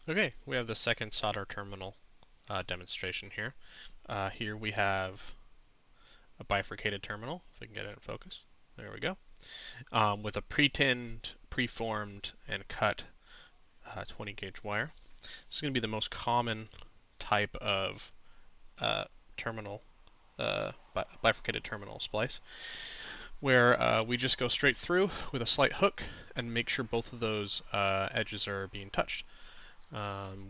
Okay, we have the second solder terminal demonstration here. Here we have a bifurcated terminal, if we can get it in focus. There we go. With a pre-tinned, preformed, and cut 20 gauge wire. This is going to be the most common type of uh, terminal, bifurcated terminal splice, where we just go straight through with a slight hook and make sure both of those edges are being touched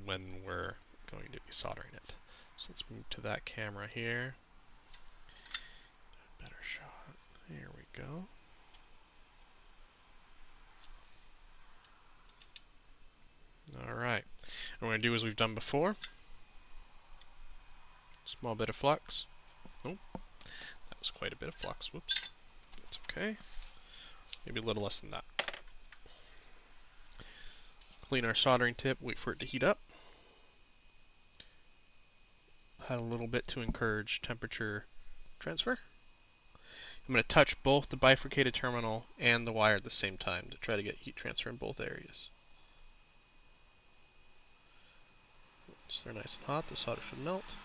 when we're going to be soldering it. So let's move to that camera here. Better shot. Here we go. Alright. And what we're going to do as we've done before. Small bit of flux. Oh, that was quite a bit of flux. Whoops. That's okay. Maybe a little less than that. Clean our soldering tip, wait for it to heat up. Add a little bit to encourage temperature transfer. I'm going to touch both the bifurcated terminal and the wire at the same time to try to get heat transfer in both areas. Once they're nice and hot, the solder should melt.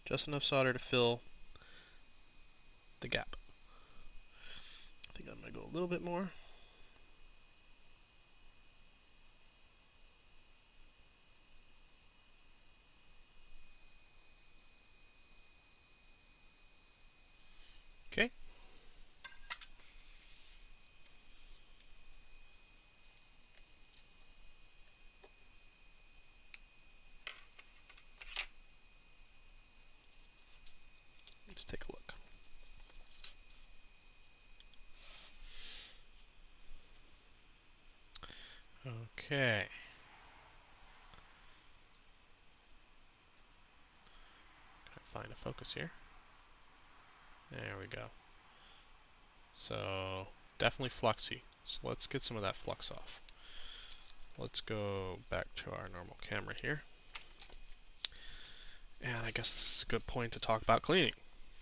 Just enough solder to fill the gap. I think I'm going to go a little bit more. Okay. Let's take a look. Okay. Gotta find a focus here. There we go. So definitely fluxy. So let's get some of that flux off. Let's go back to our normal camera here. And I guess this is a good point to talk about cleaning.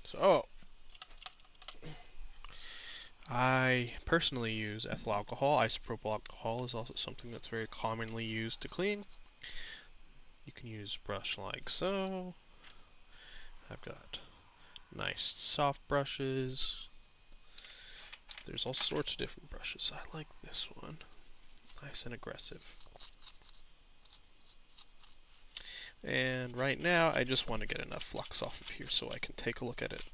So I personally use ethyl alcohol. Isopropyl alcohol is also something that's very commonly used to clean. You can use a brush like so. I've got nice soft brushes. There's all sorts of different brushes. I like this one. Nice and aggressive. And right now I just want to get enough flux off of here so I can take a look at it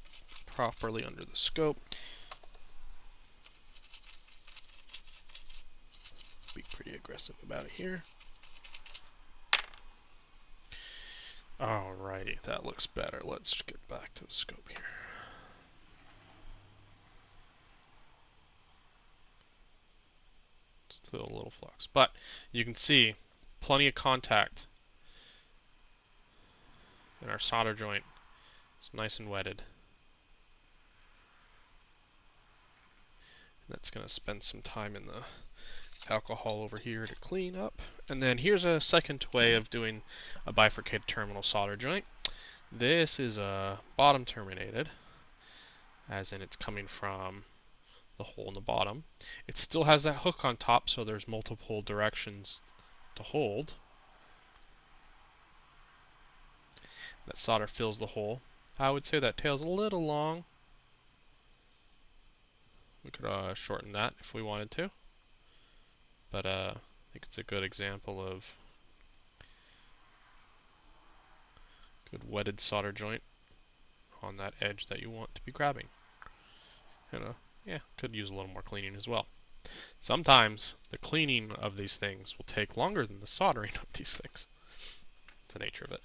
properly under the scope. Be pretty aggressive about it here. Alrighty, that looks better. Let's get back to the scope here. Still a little flux, but you can see plenty of contact in our solder joint. It's nice and wetted. And that's going to spend some time in the alcohol over here to clean up. And then here's a second way of doing a bifurcated terminal solder joint. This is a bottom terminated, as in it's coming from the hole in the bottom. It still has that hook on top, so there's multiple directions to hold. That solder fills the hole. I would say that tail's a little long. We could shorten that if we wanted to. But I think it's a good example of good wetted solder joint on that edge that you want to be grabbing. And yeah, could use a little more cleaning as well. Sometimes the cleaning of these things will take longer than the soldering of these things. It's the nature of it.